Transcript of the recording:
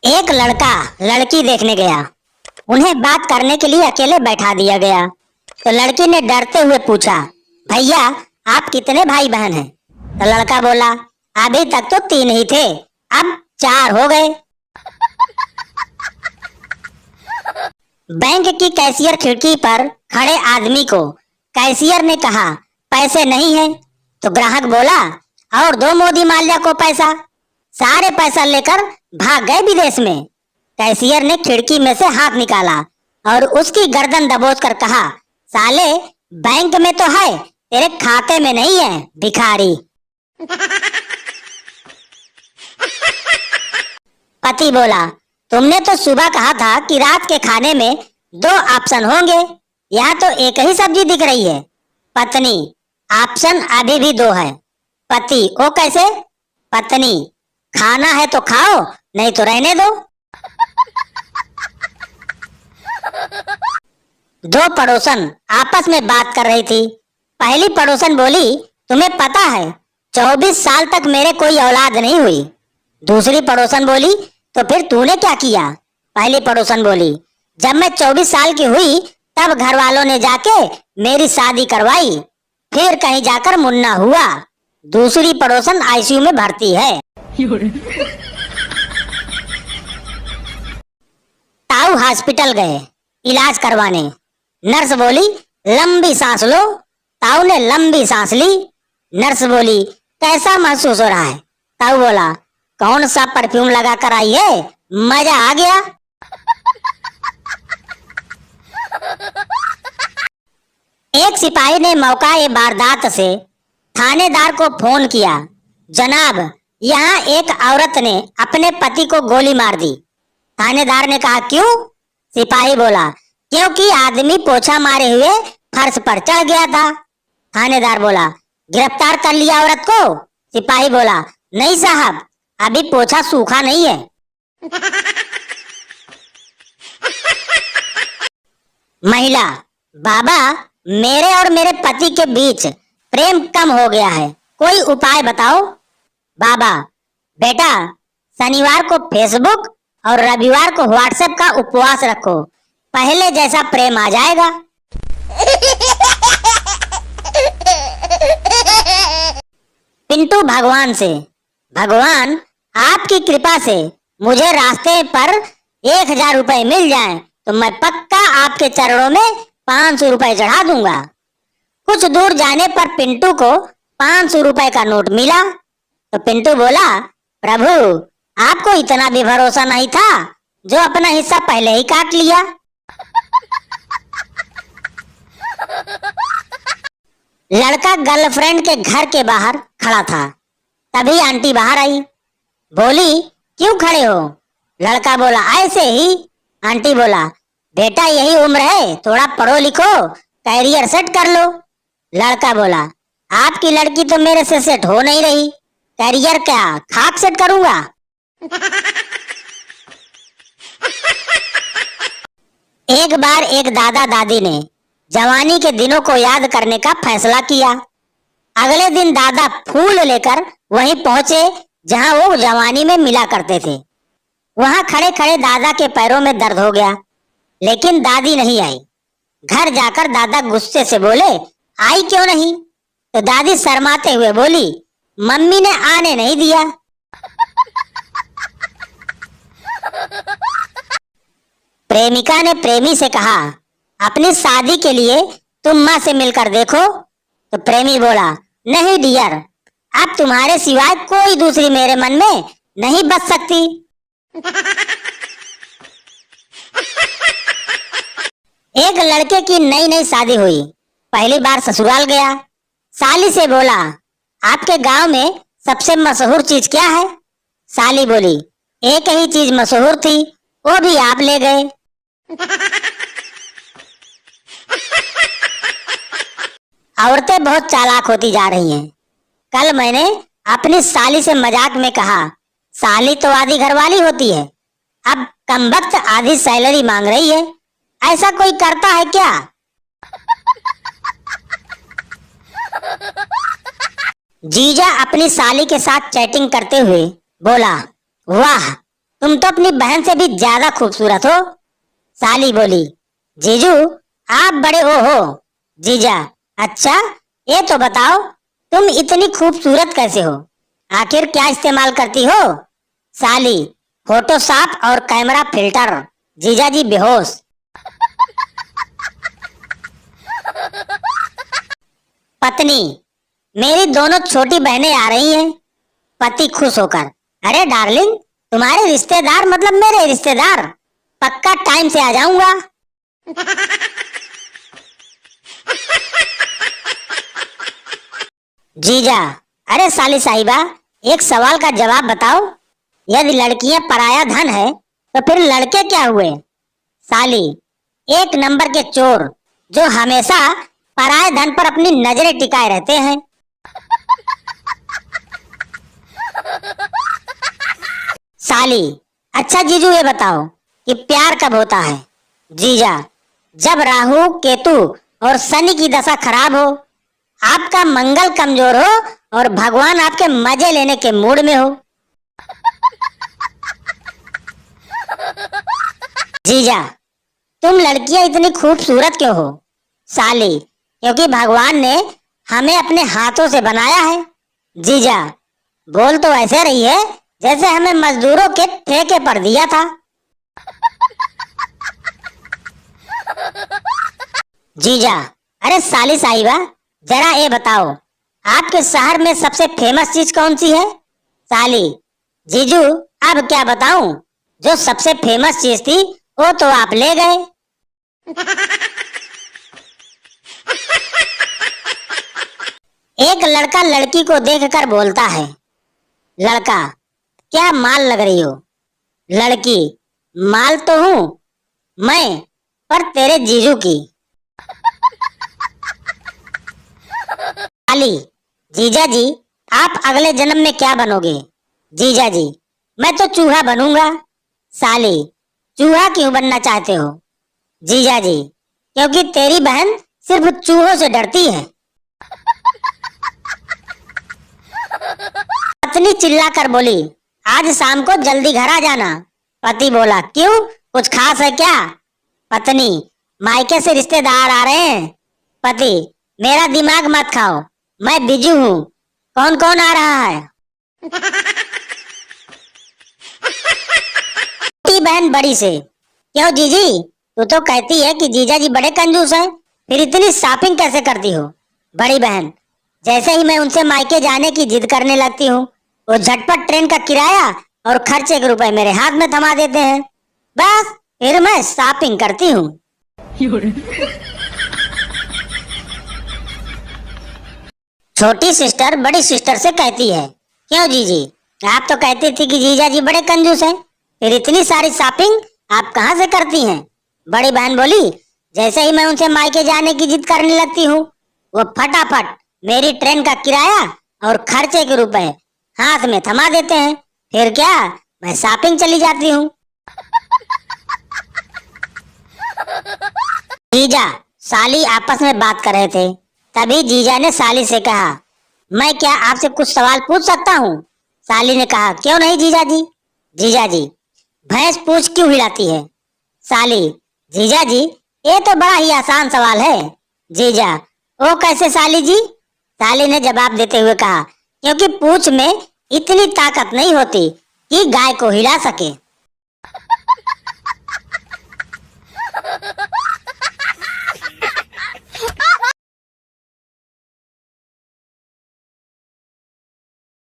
एक लड़का लड़की देखने गया। उन्हें बात करने के लिए अकेले बैठा दिया गया। तो लड़की ने डरते हुए पूछा, भैया आप कितने भाई बहन हैं? तो लड़का बोला, अभी तक तो 3 ही थे, अब 4 हो गए। बैंक की कैशियर खिड़की पर खड़े आदमी को कैशियर ने कहा, पैसे नहीं है। तो ग्राहक बोला, और दो मोदी माल्या को पैसा। सारे पैसा लेकर भाग गए विदेश में। कैशियर ने खिड़की में से हाथ निकाला और उसकी गर्दन दबोच कर कहा, साले बैंक में तो है, तेरे खाते में नहीं है, भिखारी। पति बोला, तुमने तो सुबह कहा था कि रात के खाने में 2 ऑप्शन होंगे, यहाँ तो एक ही सब्जी दिख रही है। पत्नी, ऑप्शन अभी भी 2 है। पति, ओ कैसे? पत्नी, खाना है तो खाओ, नहीं तो रहने दो। 2 पड़ोसन आपस में बात कर रही थी। पहली पड़ोसन बोली, तुम्हें पता है 24 साल तक मेरे कोई औलाद नहीं हुई। दूसरी पड़ोसन बोली, तो फिर तूने क्या किया? पहली पड़ोसन बोली, जब मैं 24 साल की हुई तब घर वालों ने जाके मेरी शादी करवाई, फिर कहीं जाकर मुन्ना हुआ। दूसरी पड़ोसन आईसीयू में भर्ती है। ताऊ हॉस्पिटल गए इलाज करवाने। नर्स बोली, लंबी सांस लो। ताऊ ने लंबी सांस ली। नर्स बोली, कैसा महसूस हो रहा है? ताऊ बोला, कौन सा परफ्यूम लगा कर आई है, मजा आ गया। एक सिपाही ने मौका वारदात से थानेदार को फोन किया, जनाब यहाँ एक औरत ने अपने पति को गोली मार दी। थानेदार ने कहा, क्यों? सिपाही बोला, क्योंकि आदमी पोछा मारे हुए फर्श पर चढ़ गया था। थानेदार बोला, गिरफ्तार कर लिया औरत को? सिपाही बोला, नहीं साहब, अभी पोछा सूखा नहीं है। महिला, बाबा मेरे और मेरे पति के बीच प्रेम कम हो गया है, कोई उपाय बताओ। बाबा, बेटा शनिवार को फेसबुक और रविवार को व्हाट्सएप का उपवास रखो, पहले जैसा प्रेम आ जाएगा। पिंटू भगवान से, भगवान आपकी कृपा से मुझे रास्ते पर 1000 रुपए मिल जाएं तो मैं पक्का आपके चरणों में 500 रुपए चढ़ा दूंगा। कुछ दूर जाने पर पिंटू को 500 रुपए का नोट मिला। तो पिंटू बोला, प्रभु आपको इतना भी भरोसा नहीं था, जो अपना हिस्सा पहले ही काट लिया। लड़का गर्लफ्रेंड के घर के बाहर खड़ा था। तभी आंटी बाहर आई। बोली, क्यों खड़े हो? लड़का बोला, ऐसे ही। आंटी बोला, बेटा यही उम्र है, थोड़ा पढ़ो लिखो, कैरियर सेट कर लो। लड़का बोला, आपकी लड़की तो मेरे से सेट हो नहीं रही, कैरियर क्या खाक सेट करूंगा। एक बार एक दादा दादी ने जवानी के दिनों को याद करने का फैसला किया। अगले दिन दादा फूल लेकर वहीं पहुंचे जहां वो जवानी में मिला करते थे। वहां खड़े खड़े दादा के पैरों में दर्द हो गया, लेकिन दादी नहीं आई। घर जाकर दादा गुस्से से बोले, आई क्यों नहीं? तो दादी शर्माते हुए बोली, मम्मी ने आने नहीं दिया। प्रेमिका ने प्रेमी से कहा, अपनी शादी के लिए तुम माँ से मिलकर देखो। तो प्रेमी बोला, नहीं डियर, अब तुम्हारे सिवाय कोई दूसरी मेरे मन में नहीं बच सकती। एक लड़के की नई नई शादी हुई, पहली बार ससुराल गया। साली से बोला, आपके गांव में सबसे मशहूर चीज क्या है? साली बोली, एक ही चीज मशहूर थी, वो भी आप ले गए। औरतें बहुत चालाक होती जा रही हैं। कल मैंने अपनी साली से मजाक में कहा, साली तो आधी घरवाली होती है, अब कमबख्त आधी सैलरी मांग रही है, ऐसा कोई करता है क्या? जीजा अपनी साली के साथ चैटिंग करते हुए बोला, वाह तुम तो अपनी बहन से भी ज्यादा खूबसूरत हो। साली बोली, जीजू आप बड़े हो। जीजा, अच्छा ये तो बताओ तुम इतनी खूबसूरत कैसे हो, आखिर क्या इस्तेमाल करती हो? साली, फोटोशॉप और कैमरा फिल्टर। जीजा जी बेहोश। पत्नी, मेरी दोनों छोटी बहनें आ रही हैं। पति खुश होकर, अरे डार्लिंग, तुम्हारे रिश्तेदार मतलब मेरे रिश्तेदार, पक्का टाइम से आ जाऊंगा। जीजा, अरे साली साहिबा, एक सवाल का जवाब बताओ, यदि लड़कियां पराया धन है तो फिर लड़के क्या हुए? साली, एक नंबर के चोर जो हमेशा पराये धन पर अपनी नजरें टिकाए रहते हैं। साली, अच्छा जीजू ये बताओ कि प्यार कब होता है? जीजा, जब राहु केतु और शनि की दशा खराब हो, आपका मंगल कमजोर हो और भगवान आपके मजे लेने के मूड में हो। जीजा, तुम लड़कियां इतनी खूबसूरत क्यों हो? साली, क्योंकि भगवान ने हमें अपने हाथों से बनाया है। जीजा, बोल तो ऐसे रही है जैसे हमें मजदूरों के ठेके पर दिया था। जीजा, अरे साली साहिबा, जरा ये बताओ आपके शहर में सबसे फेमस चीज कौन सी है? साली, जीजू अब क्या बताऊं, जो सबसे फेमस चीज थी वो तो आप ले गए। एक लड़का लड़की को देखकर बोलता है, लड़का, क्या माल लग रही हो? लड़की, माल तो हूं मैं, पर तेरे जीजू की। साली, जीजा जी आप अगले जन्म में क्या बनोगे? जीजा जी, मैं तो चूहा बनूंगा। साली, चूहा क्यों बनना चाहते हो? जीजा जी, क्योंकि तेरी बहन सिर्फ चूहों से डरती है। पत्नी चिल्लाकर बोली, आज शाम को जल्दी घर आ जाना। पति बोला, क्यों, कुछ खास है क्या? पत्नी, मायके से रिश्तेदार आ रहे हैं। पति, मेरा दिमाग मत खाओ, मैं बिजी हूँ। कौन कौन आ रहा है? छोटी बहन बड़ी से, क्यों जीजी, तू तो कहती है कि जीजा जी बड़े कंजूस हैं, फिर इतनी शॉपिंग कैसे करती हो? बड़ी बहन, जैसे ही मैं उनसे मायके जाने की जिद करने लगती हूँ, वो झटपट ट्रेन का किराया और खर्चे के रुपए मेरे हाथ में थमा देते हैं, बस फिर मैं शॉपिंग करती हूँ। छोटी सिस्टर बड़ी सिस्टर से कहती है, क्यों जीजी, आप तो कहती थी कि जीजा जी बड़े कंजूस हैं, फिर इतनी सारी शॉपिंग आप कहाँ से करती हैं? बड़ी बहन बोली, जैसे ही मैं उनसे मायके जाने की जिद करने लगती हूँ, वो फटाफट मेरी ट्रेन का किराया और खर्चे के रुपए हाथ में थमा देते हैं, फिर क्या, मैं शॉपिंग चली जाती हूँ। जीजा साली आपस में बात कर रहे थे, तभी जीजा ने साली से कहा, मैं क्या आपसे कुछ सवाल पूछ सकता हूँ? साली ने कहा, क्यों नहीं जीजा जी। जीजा जी, भैंस पूंछ क्यों हिलाती है? साली, जीजा जी ये तो बड़ा ही आसान सवाल है। जीजा, वो कैसे साली जी? साली ने जवाब देते हुए कहा, क्योंकि पूंछ में इतनी ताकत नहीं होती कि गाय को हिला सके।